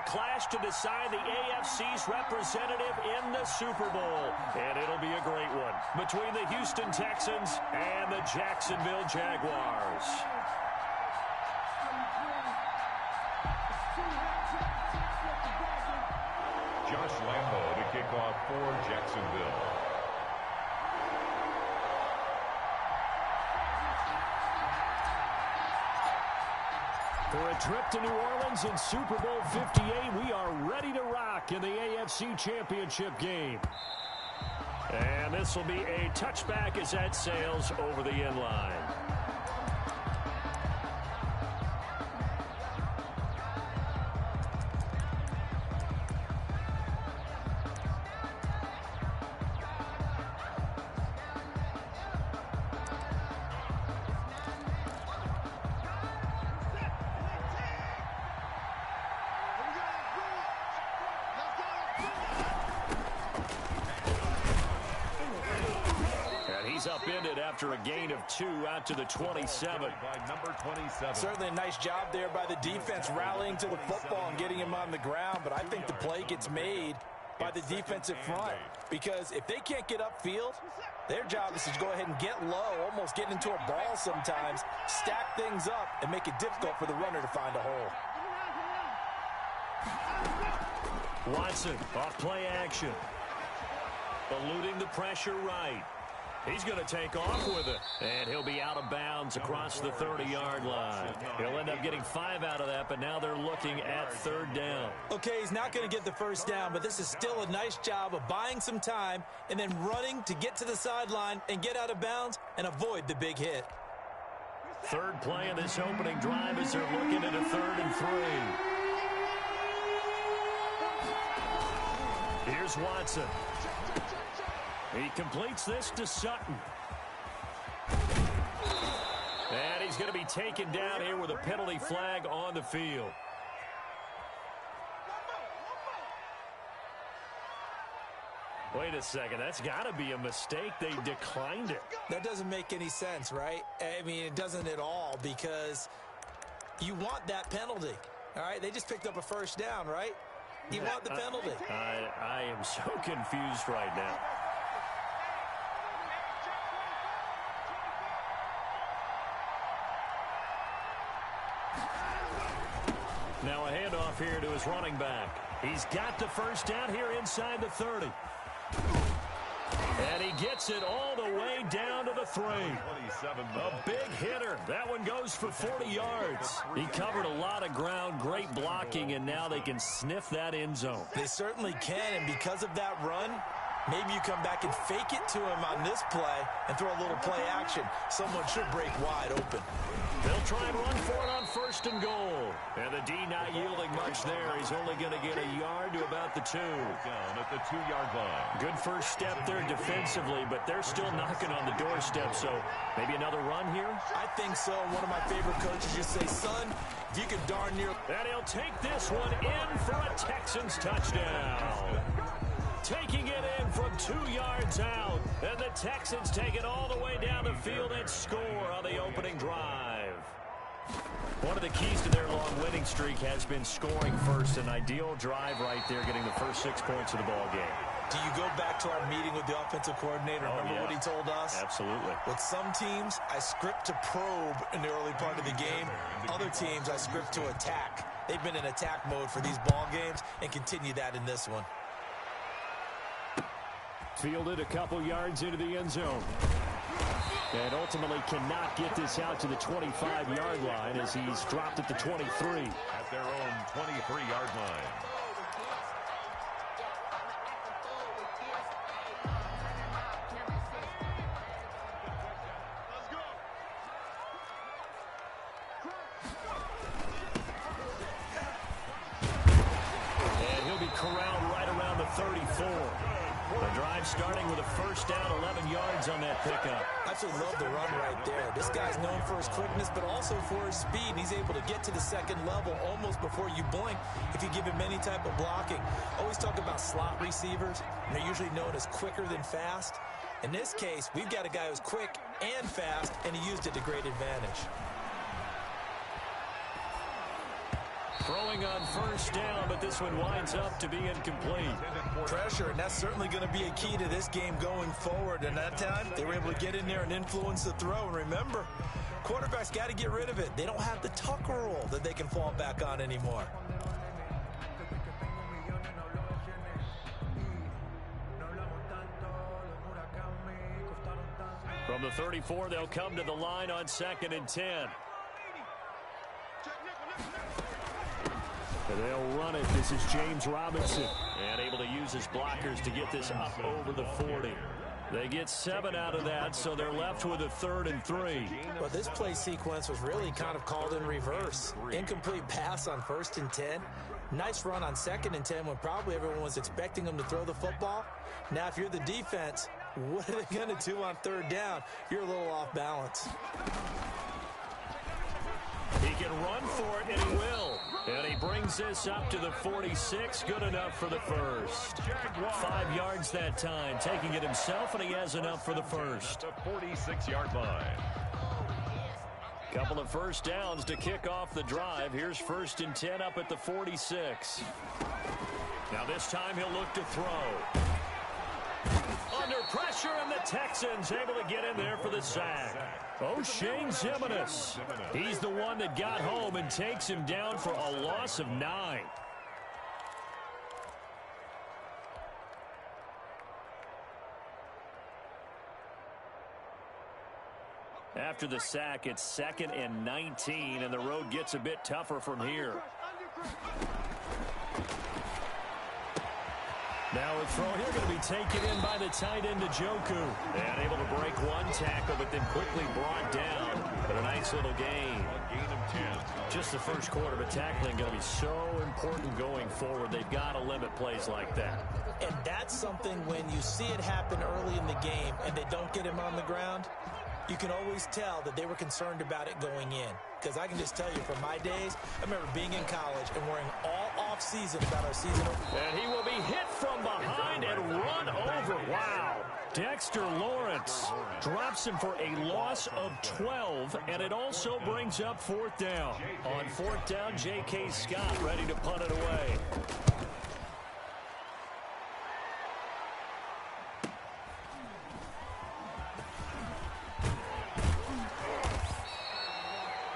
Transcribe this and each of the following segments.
clash to decide the AFC's representative in the Super Bowl. And it'll be a great one between the Houston Texans and the Jacksonville Jaguars. Josh Lambo to kick off for Jacksonville. For a trip to New Orleans in Super Bowl 58, we are ready to rock in the AFC Championship game. And this will be a touchback as that sails over the end line. He's upended after a gain of 2 out to the 27. By number 27. Certainly a nice job there by the defense rallying to the football and getting him on the ground, but I think the play gets made by the defensive front because if they can't get upfield, their job is to go ahead and get low, almost get into a ball sometimes, stack things up, and make it difficult for the runner to find a hole. Watson off play action. Eluding the pressure right. He's going to take off with it, and he'll be out of bounds across the 30-yard line. He'll end up getting 5 out of that, but now they're looking at 3rd down. Okay, he's not going to get the first down, but this is still a nice job of buying some time and then running to get to the sideline and get out of bounds and avoid the big hit. 3rd play of this opening drive as they're looking at a 3rd and 3. Here's Watson. He completes this to Sutton. And he's going to be taken down here with a penalty flag on the field. Wait a second. That's got to be a mistake. They declined it. That doesn't make any sense, right? I mean, it doesn't at all because you want that penalty. All right? They just picked up a first down, right? You want the penalty. I am so confused right now. Now a handoff here to his running back. He's got the first down here inside the 30. And he gets it all the way down to the 3. A big hitter. That one goes for 40 yards. He covered a lot of ground, great blocking, and now they can sniff that end zone. They certainly can, and because of that run, maybe you come back and fake it to him on this play and throw a little play action. Someone should break wide open. They'll try and run for it on 1st and goal. And the D not yielding much there. He's only going to get a yard to about the 2. Down at the 2-yard line. Good first step there defensively, but they're still knocking on the doorstep, so maybe another run here? I think so. One of my favorite coaches just say, son, if you can darn near... And he'll take this one in for a Texans touchdown. Taking it in from 2 yards out. And the Texans take it all the way down the field and score on the opening drive. One of the keys to their long winning streak has been scoring first. An ideal drive right there, getting the first 6 points of the ball game. Do you go back to our meeting with the offensive coordinator? Remember what he told us? Absolutely. With some teams, I script to probe in the early part of the game. Other teams, I script to attack. They've been in attack mode for these ball games and continue that in this one. Fielded a couple yards into the end zone. And ultimately cannot get this out to the 25-yard line as he's dropped at the 23. At their own 23-yard line. And he'll be corralled right around the 34. The drive starting with a first down, 11 yards on that pickup. I just love the run right there. This guy's known for his quickness, but also for his speed. He's able to get to the second level almost before you blink if you give him any type of blocking. Always talk about slot receivers, and they're usually known as quicker than fast. In this case, we've got a guy who's quick and fast, and he used it to great advantage. Throwing on first down, but this one winds up to be incomplete. Pressure, and that's certainly going to be a key to this game going forward. And that time, they were able to get in there and influence the throw. And remember, quarterbacks got to get rid of it. They don't have the Tucker rule that they can fall back on anymore. From the 34, they'll come to the line on 2nd and 10. And they'll run it. This is James Robinson. And able to use his blockers to get this up over the 40. They get 7 out of that, so they're left with a 3rd and 3. Well, this play sequence was really kind of called in reverse. Incomplete pass on 1st and 10. Nice run on 2nd and 10 when probably everyone was expecting them to throw the football. Now, if you're the defense, what are they going to do on 3rd down? You're a little off balance. He can run for it, and he will. And he brings this up to the 46. Good enough for the first. 5 yards that time, taking it himself, and he has enough for the first. The 46-yard line. Couple of first downs to kick off the drive. Here's 1st and 10 up at the 46. Now this time he'll look to throw. Under pressure, and the Texans able to get in there for the sack. O'Shane Zimenez. He's the one that got home and takes him down for a loss of 9. After the sack, it's 2nd and 19, and the road gets a bit tougher from here. Now a throw here going to be taken in by the tight end, Njoku. And able to break one tackle, but then quickly brought down. But a nice little gain. Gain of 10. Just the first quarter, but tackling going to be so important going forward. They've got to limit plays like that. And that's something when you see it happen early in the game and they don't get him on the ground, you can always tell that they were concerned about it going in. Because I can just tell you from my days, I remember being in college and worrying all off-season about our season. And he will be hit from behind and run over. Wow. Dexter Lawrence drops him for a loss of 12, and it also brings up 4th down. On 4th down, J.K. Scott ready to punt it away.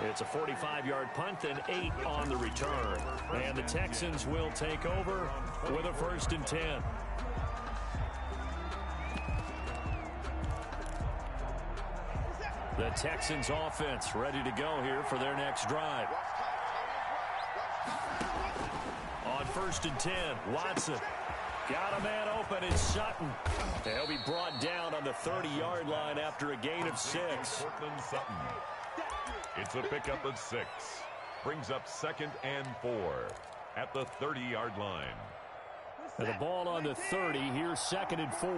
It's a 45-yard punt and 8 on the return. And the Texans will take over with a 1st and 10. The Texans offense ready to go here for their next drive. On 1st and 10, Watson. Got a man open in Sutton. They'll be brought down on the 30-yard line after a gain of 6. Portland Sutton. It's a pickup of 6. Brings up 2nd and 4 at the 30-yard line. And the ball on the 30. Here's 2nd and 4.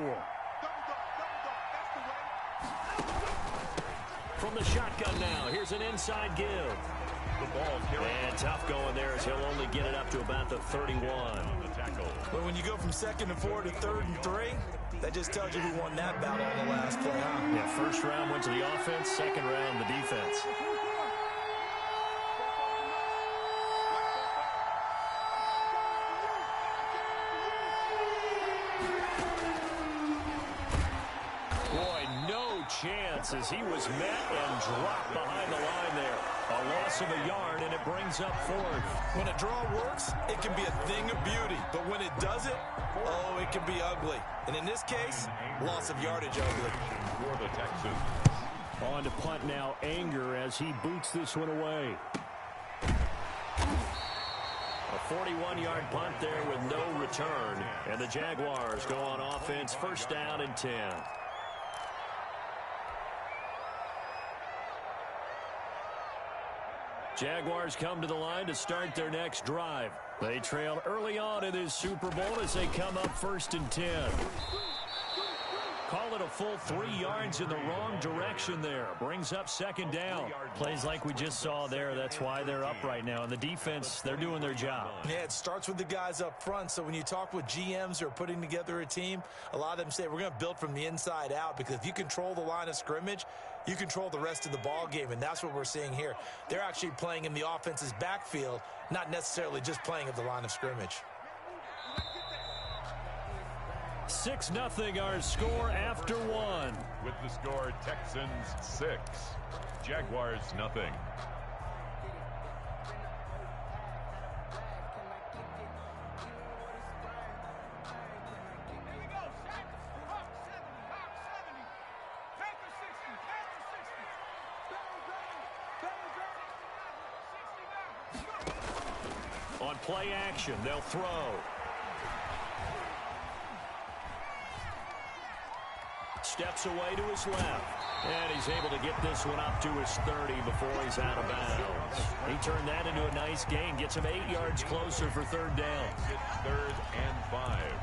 From the shotgun now. Here's an inside give. The ball carried. And tough going there as he'll only get it up to about the 31. But when you go from 2nd and 4 to 3rd and 3, that just tells you who won that battle on the last play, huh? Yeah, first round went to the offense, second round the defense. Boy, no chance as he was met and dropped behind the line there. A loss of a yard, and it brings up 4th. When a draw works, it can be a thing of beauty. But when it doesn't, oh, it can be ugly. And in this case, loss of yardage ugly. For the Texans. On to punt now, Anger as he boots this one away. A 41-yard punt there with no return. And the Jaguars go on offense, 1st down and 10. Jaguars come to the line to start their next drive. They trail early on in this Super Bowl as they come up 1st and 10. Call it a full 3 yards in the wrong direction there. Brings up 2nd down. Plays like we just saw there. That's why they're up right now. And the defense, they're doing their job. Yeah, it starts with the guys up front. So when you talk with GMs who are putting together a team, a lot of them say we're going to build from the inside out, because if you control the line of scrimmage, you control the rest of the ball game, and that's what we're seeing here. They're actually playing in the offense's backfield, not necessarily just playing at the line of scrimmage. 6-0 our score after one. With the score, Texans 6, Jaguars nothing. On play action, they'll throw. Steps away to his left. And he's able to get this one up to his 30 before he's out of bounds. He turned that into a nice gain. Gets him 8 yards closer for third down. It's 3rd and 5.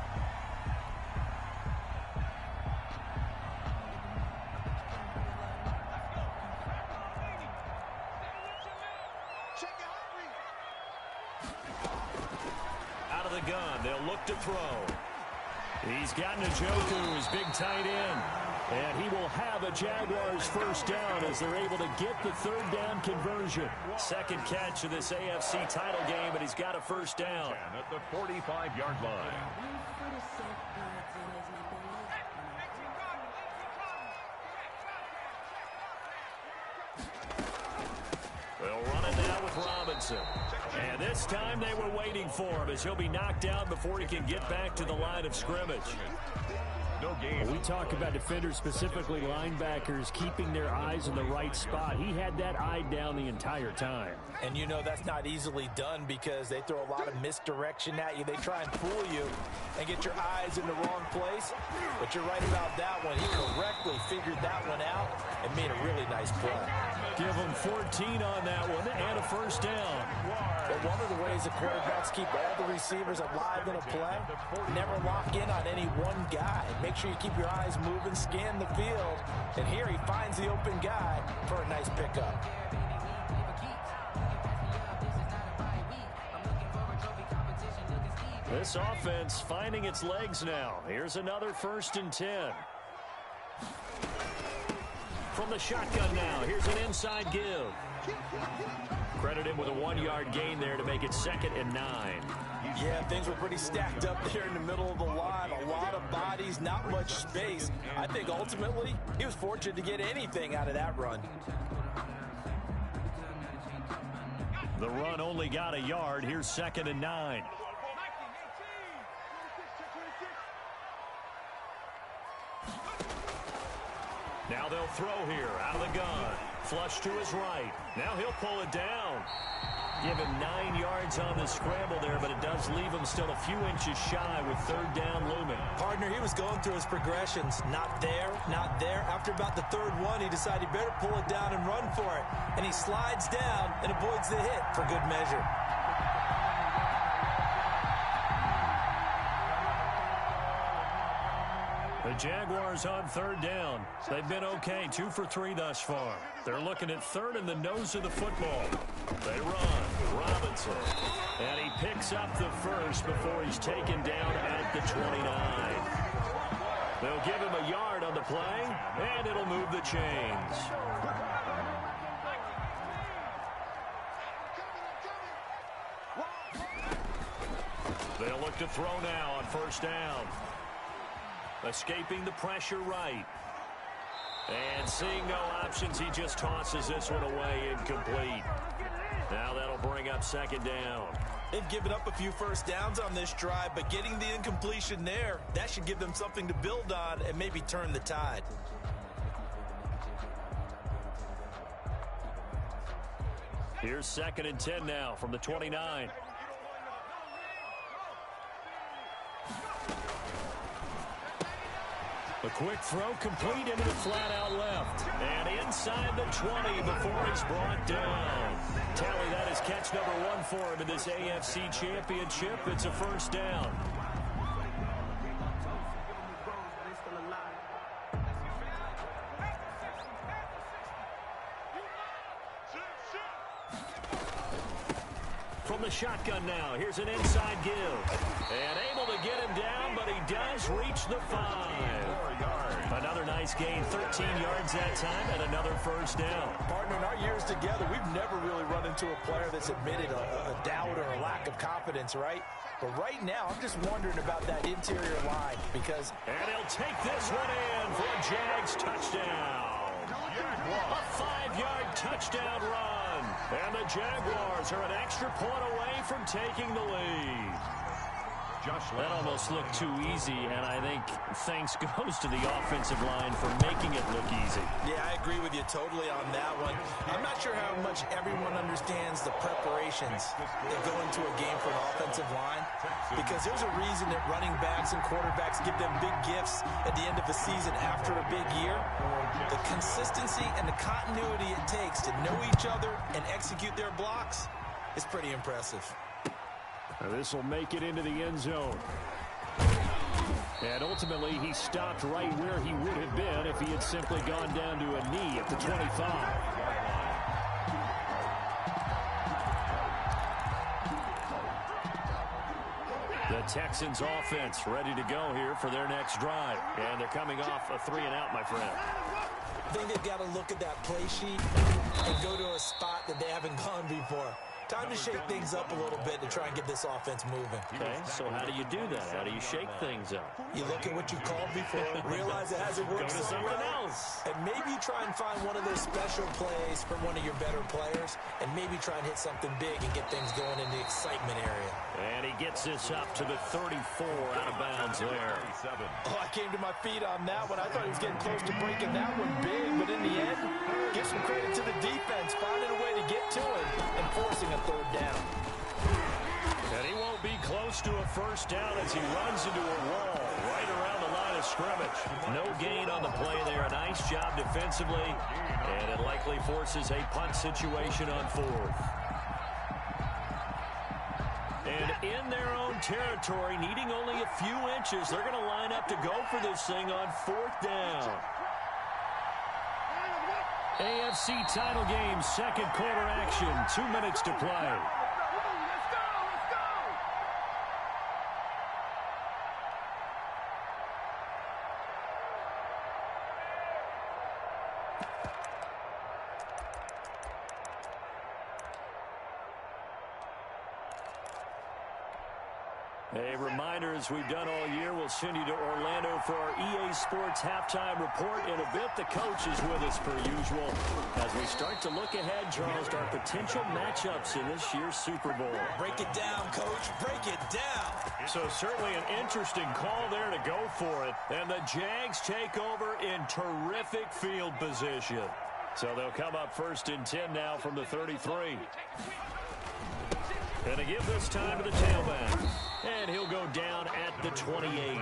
Out of the gun, they'll look to throw. He's got Njoku, his big tight end. And he will have a Jaguars first down as they're able to get the third down conversion. Second catch of this AFC title game, and he's got a first down. At the 45-yard line. They'll run it now with Robinson. And this time they were waiting for him as he'll be knocked down before he can get back to the line of scrimmage. No gain. We talk about defenders, specifically linebackers, keeping their eyes in the right spot. He had that eye down the entire time. And you know that's not easily done because they throw a lot of misdirection at you. They try and fool you and get your eyes in the wrong place. But you're right about that one. He correctly figured that one out and made a really nice play. Give him 14 on that one and a first down. But one of the ways the quarterbacks keep all the receivers alive in a play, never lock in on any one guy. Make sure you keep your eyes moving, scan the field. And here he finds the open guy for a nice pickup. This offense finding its legs now. Here's another 1st and 10. From the shotgun now, here's an inside give. Credit him with a 1-yard gain there to make it 2nd and 9. Yeah, things were pretty stacked up there in the middle of the line. A lot of bodies, not much space. I think ultimately he was fortunate to get anything out of that run. The run only got a yard. Here's 2nd and 9. Now they'll throw here out of the gun. Flush to his right. Now he'll pull it down. Give him 9 yards on the scramble there, but it does leave him still a few inches shy with third down looming. Partner, he was going through his progressions. Not there, not there. After about the third one, he decided he better pull it down and run for it. And he slides down and avoids the hit for good measure. The Jaguars on third down. They've been okay, 2 for 3 thus far. They're looking at third in the nose of the football. They run. Robinson. And he picks up the first before he's taken down at the 29. They'll give him a yard on the play, and it'll move the chains. They'll look to throw now on first down. Escaping the pressure right. And seeing no options, he just tosses this one away incomplete. Now that'll bring up 2nd down. They've given up a few first downs on this drive, but getting the incompletion there, that should give them something to build on and maybe turn the tide. Here's 2nd and 10 now from the 29. A quick throw complete into the flat-out left. And inside the 20 before he's brought down. Tally, that is catch number 1 for him in this AFC Championship. It's a first down. From the shotgun now, here's an inside give. And able to get him down, but he does reach the 5. Another nice Nice gain, 13 yards that time, and another first down. Partner, in our years together, we've never really run into a player that's admitted a doubt or a lack of confidence, right? But right now, I'm just wondering about that interior line because... And he'll take this one in for a Jags touchdown. A 5-yard touchdown run. And the Jaguars are an extra point away from taking the lead. That almost looked too easy, and I think thanks goes to the offensive line for making it look easy. Yeah, I agree with you totally on that one. I'm not sure how much everyone understands the preparations that go into a game for an offensive line, because there's a reason that running backs and quarterbacks give them big gifts at the end of the season after a big year. The consistency and the continuity it takes to know each other and execute their blocks is pretty impressive. This will make it into the end zone. And ultimately, he stopped right where he would have been if he had simply gone down to a knee at the 25. The Texans offense ready to go here for their next drive. And they're coming off a 3-and-out, my friend. I think they've got to look at that play sheet and go to a spot that they haven't gone before. Time to shake things up a little bit to try and get this offense moving. Okay, so how do you do that? How do you shake things up? You look at what you called before, realize it hasn't worked Go to something else. and maybe try and find one of those special plays from one of your better players, and maybe try and hit something big and get things going in the excitement area. And he gets this up to the 34 out of bounds there. Oh, I came to my feet on that one. I thought he was getting close to breaking that one big, but in the end, give some credit to the defense, finding a way to get to it and forcing a third down. And he won't be close to a first down as he runs into a wall right around the line of scrimmage. No gain on the play there. A nice job defensively, and it likely forces a punt situation on fourth. And in their own territory, needing only a few inches, they're going to line up to go for this thing on fourth down. AFC title game, second quarter action, 2 minutes to play. A reminder, as we've done all year, we'll send you to Orlando for our EA Sports halftime report. In a bit, the coach is with us per usual as we start to look ahead, Charles, to our potential matchups in this year's Super Bowl. Break it down, Coach. Break it down. So certainly an interesting call there to go for it. And the Jags take over in terrific field position. So they'll come up first and 10 now from the 33. And to give this time to the tailback. And he'll go down at the 28.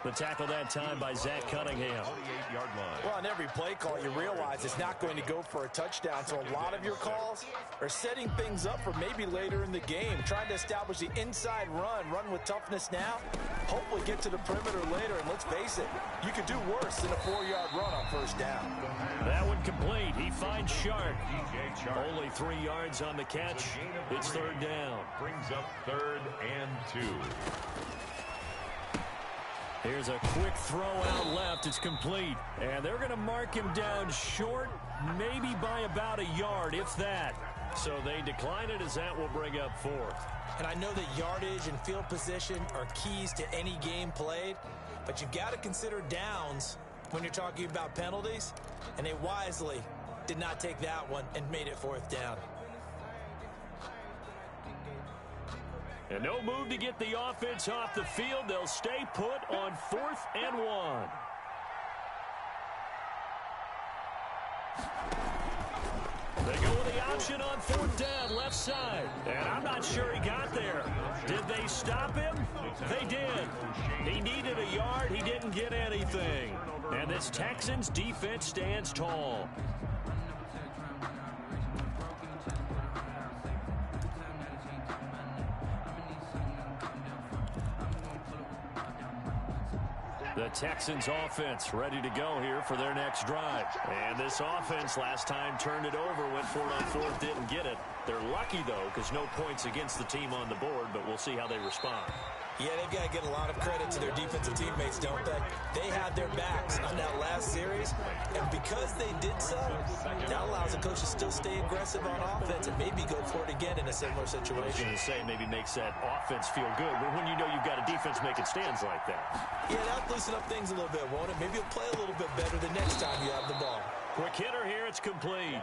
The tackle that time by Zach Cunningham. Well, on every play call, you realize it's not going to go for a touchdown. So a lot of your calls are setting things up for maybe later in the game, trying to establish the inside run with toughness now, hopefully get to the perimeter later. And let's face it, you could do worse than a 4-yard run on first down. That one complete. He finds Shark. Only 3 yards on the catch. It's third down. Brings up 3rd and 2. Here's a quick throw out left. It's complete. And they're going to mark him down short, maybe by about a yard, if that. So they decline it as that will bring up fourth. And I know that yardage and field position are keys to any game played, but you've got to consider downs when you're talking about penalties. And they wisely did not take that one and made it fourth down. And no move to get the offense off the field. They'll stay put on 4th and 1. They go with the option on 4th down, left side. And I'm not sure he got there. Did they stop him? They did. He needed a yard. He didn't get anything. And this Texans defense stands tall. The Texans offense ready to go here for their next drive. And this offense last time turned it over, went for it on fourth, didn't get it. They're lucky, though, because no points against the team on the board, but we'll see how they respond. Yeah, they've got to get a lot of credit to their defensive teammates, don't they? They had their backs on that last series, and because they did so, that allows the coach to still stay aggressive on offense and maybe go for it again in a similar situation. I was going to say maybe makes that offense feel good, but when you know you've got a defense making stands like that. Yeah, that'll loosen up things a little bit, won't it? Maybe you'll play a little bit better the next time you have the ball. Quick hitter here, it's complete.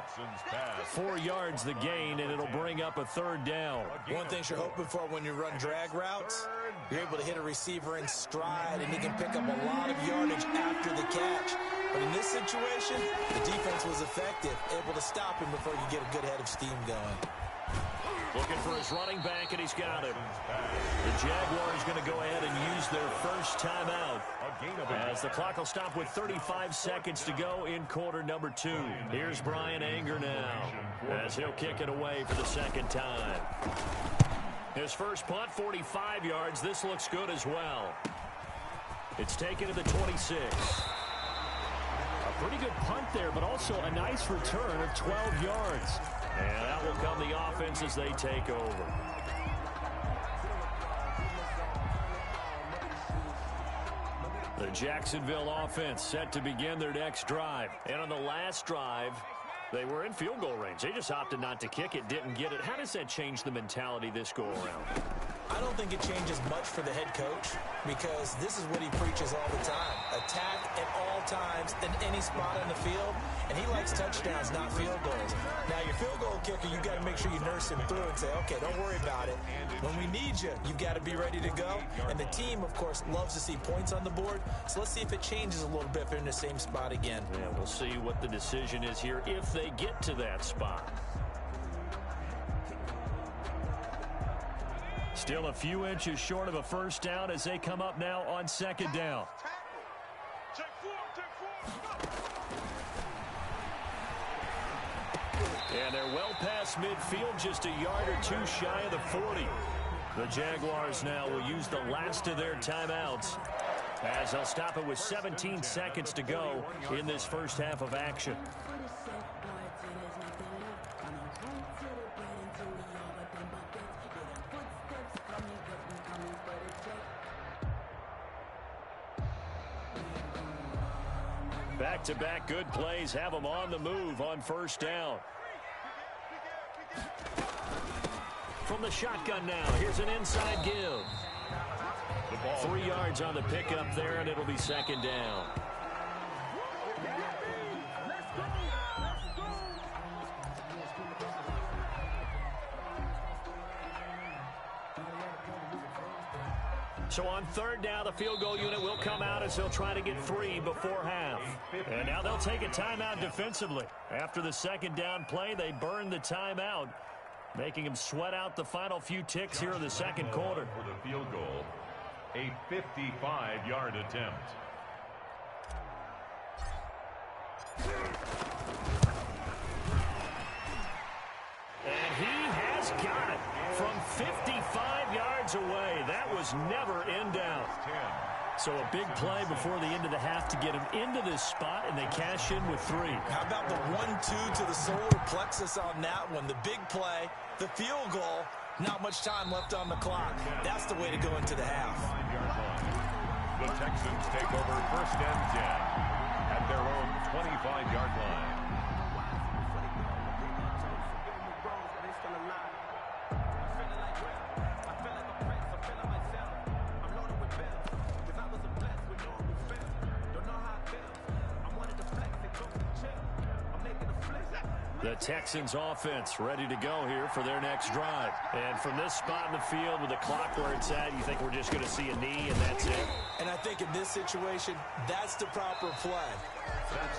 4 yards the gain, and it'll bring up a third down. One thing you're hoping for when you run drag routes, you're able to hit a receiver in stride, and he can pick up a lot of yardage after the catch. But in this situation, the defense was effective, able to stop him before you get a good head of steam going. Looking for his running back, and he's got him. The Jaguars going to go ahead and use their first timeout, as the clock will stop with 35 seconds to go in quarter number 2. Here's Brian Anger now, as he'll kick it away for the second time. His first punt, 45 yards. This looks good as well. It's taken to the 26. A pretty good punt there, but also a nice return of 12 yards. And that will come the offense as they take over. The Jacksonville offense set to begin their next drive. And on the last drive, they were in field goal range. They just opted not to kick it, didn't get it. How does that change the mentality this go around? I don't think it changes much for the head coach because this is what he preaches all the time. Attack at all times in any spot on the field, and he likes touchdowns, not field goals. Now, your field goal kicker, you've got to make sure you nurse him through and say, okay, don't worry about it. When we need you, you've got to be ready to go. And the team, of course, loves to see points on the board, so let's see if it changes a little bit if they're in the same spot again. Yeah, we'll see what the decision is here if they get to that spot. Still a few inches short of a first down as they come up now on second down. And they're well past midfield, just a yard or two shy of the 40. The Jaguars now will use the last of their timeouts as they'll stop it with 17 seconds to go in this first half of action. Back-to-back good plays have them on the move on first down. From the shotgun now, here's an inside give. 3 yards on the pickup there, and it'll be second down. So on third down, the field goal unit will come out as they'll try to get 3 before half. And now they'll take a timeout defensively. After the second down play, they burn the timeout, making them sweat out the final few ticks here in the second quarter. For the field goal, a 55-yard attempt. And he has got it from 55 yards away. That was never in doubt. So a big play before the end of the half to get him into this spot, and they cash in with 3. How about the 1-2 to the solar plexus on that one? The big play, the field goal, not much time left on the clock. That's the way to go into the half. The Texans take over first and 10 at their own 25-yard line. The Texans offense ready to go here for their next drive. And from this spot in the field with the clock where it's at, you think we're just going to see a knee and that's it? And I think in this situation, that's the proper play.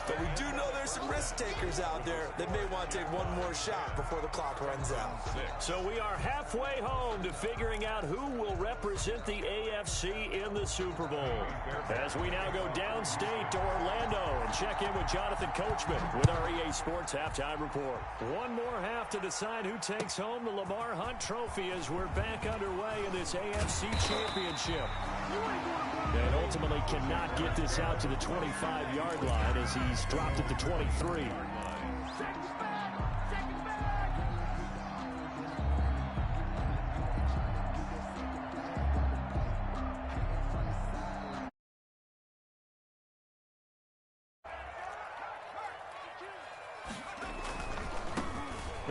But we do know there's some risk takers out there that may want to take one more shot before the clock runs out. So we are halfway home to figuring out who will represent the AFC in the Super Bowl. As we now go downstate to Orlando and check in with Jonathan Coachman with our EA Sports Halftime Report. One more half to decide who takes home the Lamar Hunt Trophy as we're back underway in this AFC Championship. And ultimately cannot get this out to the 25-yard line as he's dropped at the 23.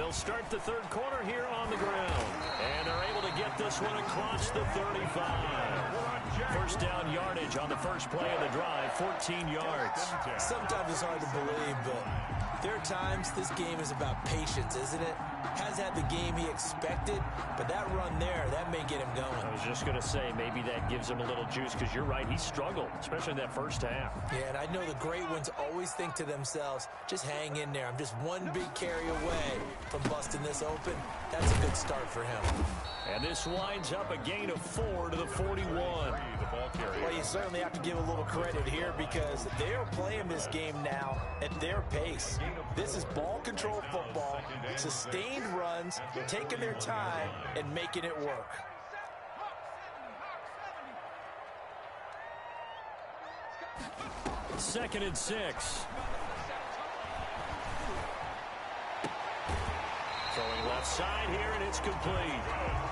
They'll start the third quarter here on the ground. And they're able to get this one across the 35. First down yardage on the first play of the drive, 14 yards. Sometimes it's hard to believe, but there are times this game is about patience, isn't it? Has had the game he expected, but that run there, that may get him going. I was just going to say, maybe that gives him a little juice, because you're right, he struggled, especially in that first half. Yeah, and I know the great ones always think to themselves, just hang in there. I'm just one big carry away from busting this open. That's a good start for him. And this winds up a gain of 4 to the 41. Well, you certainly have to give a little credit here because they are playing this game now at their pace. This is ball control football, sustained runs, taking their time and making it work. Second and 6. Throwing left side here, and it's complete.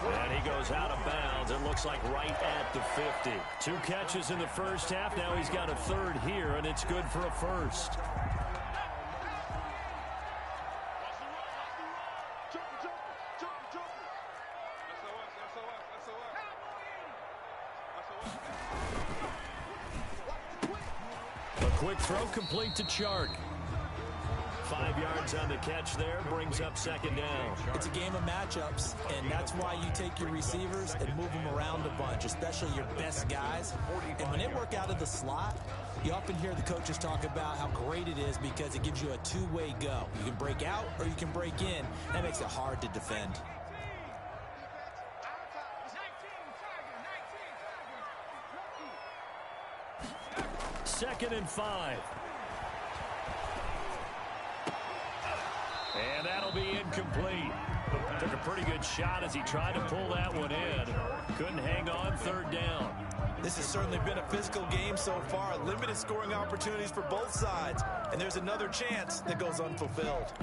And he goes out of bounds. It looks like right at the 50. 2 catches in the first half. Now he's got a third here, and it's good for a first. A quick throw complete to Chark. 5 yards on the catch there, brings up second down. It's a game of matchups, and that's why you take your receivers and move them around a bunch, especially your best guys. And when they work out of the slot, you often hear the coaches talk about how great it is because it gives you a two-way go. You can break out or you can break in. That makes it hard to defend. Second and 5. And that'll be incomplete. Took a pretty good shot as he tried to pull that one in. Couldn't hang on, third down. This has certainly been a physical game so far. Limited scoring opportunities for both sides. And there's another chance that goes unfulfilled.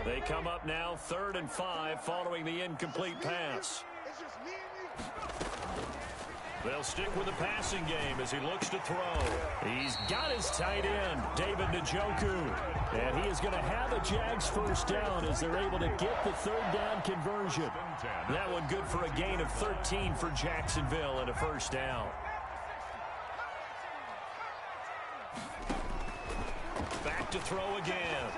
They come up now, 3rd and 5, following the incomplete pass. They'll stick with the passing game as he looks to throw. He's got his tight end, David Njoku. And he is going to have a Jags first down as they're able to get the third down conversion. That one good for a gain of 13 for Jacksonville and a first down. Back to throw again.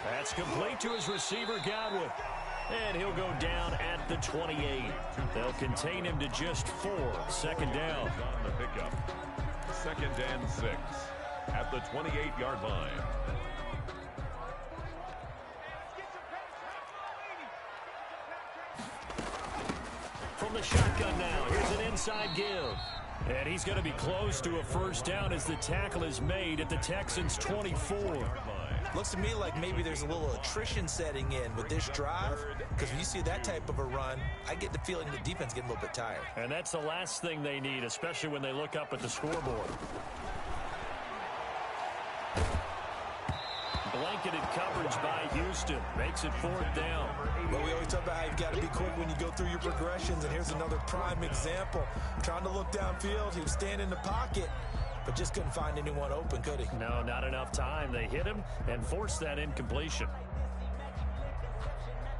That's complete to his receiver, Godwin. And he'll go down at the 28. They'll contain him to just 4. Second down. On the pickup. 2nd and 6 at the 28-yard line. From the shotgun now, here's an inside give. And he's going to be close to a first down as the tackle is made at the Texans' 24. Looks to me like maybe there's a little attrition setting in with this drive, because when you see that type of a run, I get the feeling the defense getting a little bit tired. And that's the last thing they need, especially when they look up at the scoreboard. Blanketed coverage by Houston. Makes it 4th down. Well, we always talk about how you've got to be quick when you go through your progressions, and here's another prime example. Trying to look downfield, he was standing in the pocket, but just couldn't find anyone open, could he? No, not enough time. They hit him and forced that incompletion.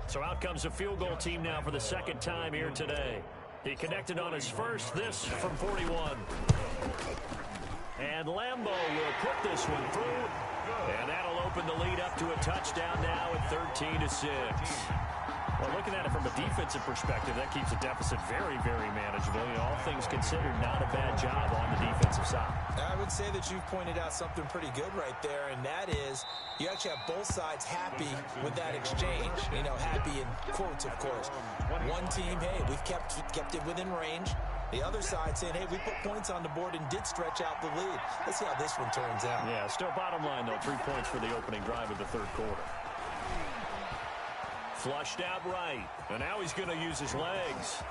So out comes a field goal team now for the second time here today. He connected on his first, this from 41. And Lambo will put this one through. And that'll open the lead up to a touchdown now at 13-6. Well, looking at it from a defensive perspective, that keeps the deficit very, very manageable. You know, all things considered, not a bad job on the defensive side. I would say that you've pointed out something pretty good right there, and that is you actually have both sides happy with that exchange. You know, happy in quotes, of course. One team, hey, we've kept it within range. The other side saying, hey, we put points on the board and did stretch out the lead. Let's see how this one turns out. Yeah, still bottom line, though, 3 points for the opening drive of the third quarter. Flushed out right, and now he's going to use his legs.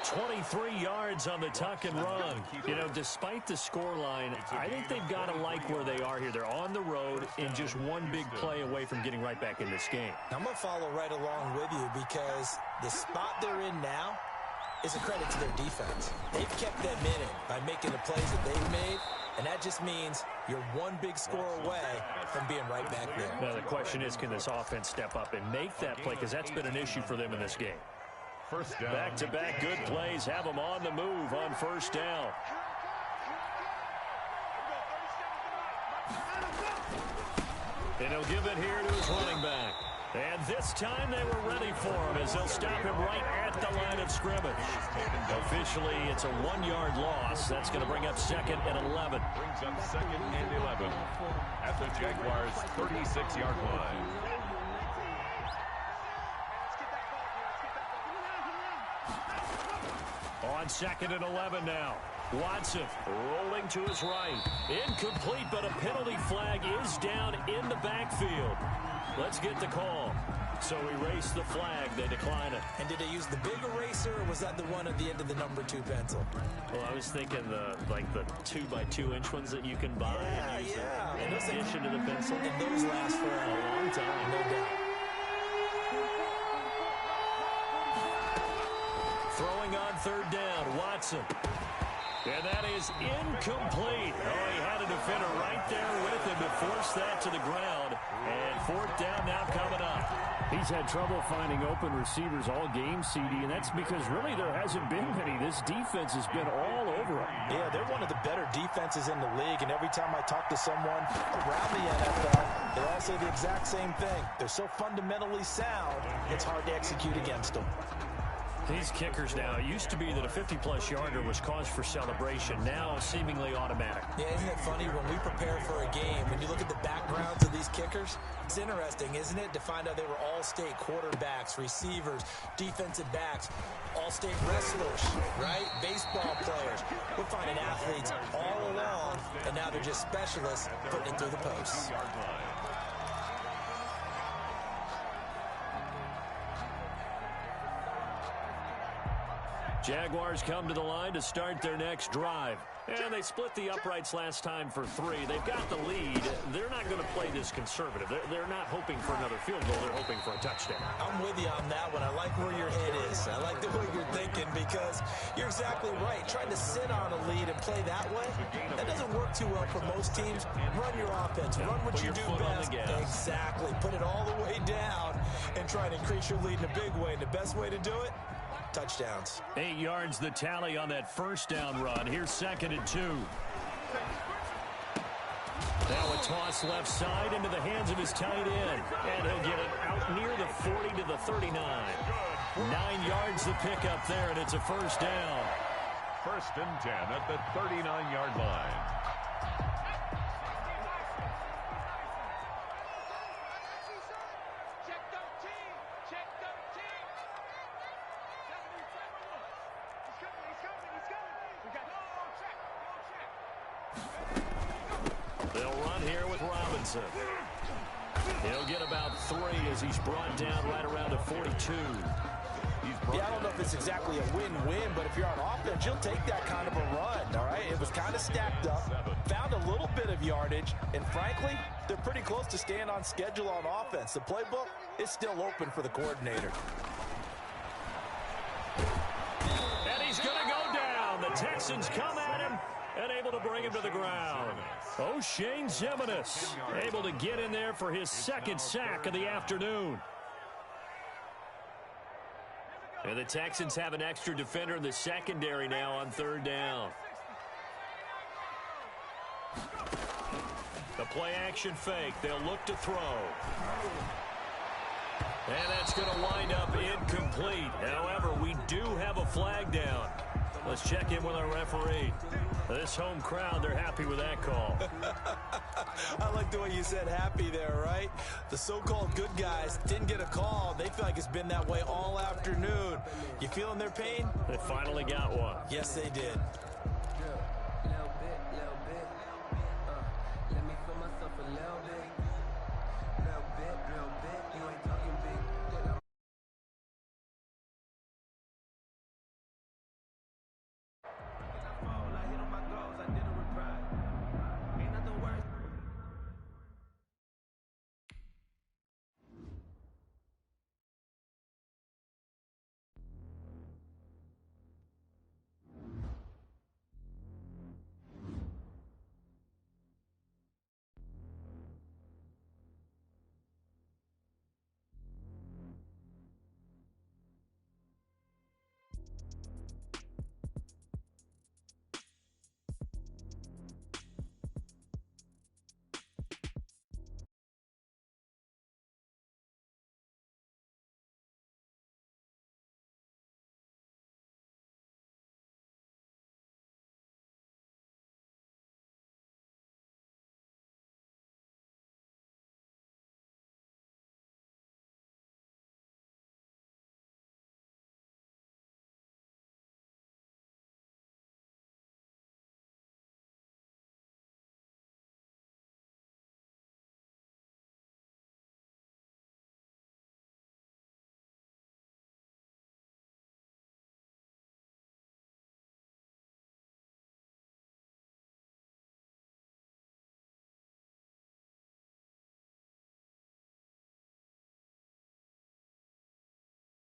23 yards on the tuck and run. You know, despite the scoreline, I think they've got to like where they are here. They're on the road and just one big play away from getting right back in this game. I'm going to follow right along with you because the spot they're in now, is a credit to their defense. They've kept them in it by making the plays that they've made, and that just means you're one big score away from being right back there. Now, the question is, can this offense step up and make that play? Because that's been an issue for them in this game. First down. Back-to-back good plays have them on the move on first down. And he'll give it here to his running back. And this time they were ready for him as they'll stop him right at the line of scrimmage. Officially, it's a 1-yard loss. That's going to bring up second and 11. Brings up second and 11 at the Jaguars' 36-yard line. On second and 11 now. Watson rolling to his right. Incomplete, but a penalty flag is down in the backfield. Let's get the call. So erase the flag. They decline it. And did they use the big eraser, or was that the one at the end of the number 2 pencil? Well, I was thinking the 2x2-inch ones that you can buy and use in addition to the pencil. And those last for a long time, no doubt. Throwing on third down, Watson. And that is incomplete. Oh, he had a defender right there with him to force that to the ground. And fourth down now coming up. He's had trouble finding open receivers all game, CD, and that's because really there hasn't been many. This defense has been all over him. Yeah, they're one of the better defenses in the league, and every time I talk to someone around the NFL, they all say the exact same thing. They're so fundamentally sound, it's hard to execute against them. These kickers now, it used to be that a 50-plus yarder was cause for celebration. Now, seemingly automatic. Yeah, isn't it funny when we prepare for a game, when you look at the backgrounds of these kickers? It's interesting, isn't it, to find out they were all-state quarterbacks, receivers, defensive backs, all-state wrestlers, right? Baseball players. We're finding athletes all along, and now they're just specialists putting it through the posts. Jaguars come to the line to start their next drive. And they split the uprights last time for 3. They've got the lead. They're not going to play this conservative. They're not hoping for another field goal. They're hoping for a touchdown. I'm with you on that one. I like where your head is. I like the way you're thinking because you're exactly right. Trying to sit on a lead and play that way, that doesn't work too well for most teams. Run your offense. Run what you do best. Exactly. Put it all the way down and try to increase your lead in a big way. And the best way to do it? Touchdowns. 8 yards the tally on that first down run. Here's second and 2. Now a toss left side into the hands of his tight end. And he'll get it out near the 40 to the 39. 9 yards the pickup there, and it's a first down. First and 10 at the 39-yard line. They'll run here with Robinson. He'll get about 3 as he's brought down right around the 42. Yeah, I don't know if it's exactly a win-win, but if you're on offense, you'll take that kind of a run, all right? It was kind of stacked up, found a little bit of yardage, and frankly, they're pretty close to staying on schedule on offense. The playbook is still open for the coordinator. And he's going to go down. The Texans come at him and able to bring him to the ground. O'Shane Ximines able to get in there for his second sack of the afternoon. And the Texans have an extra defender in the secondary now on third down. The play action fake. They'll look to throw. And that's going to wind up incomplete. However, we do have a flag down. Let's check in with our referee. This home crowd, they're happy with that call. I like the way you said happy there, right? The so-called good guys didn't get a call. They feel like it's been that way all afternoon. You feeling their pain? They finally got one. Yes, they did.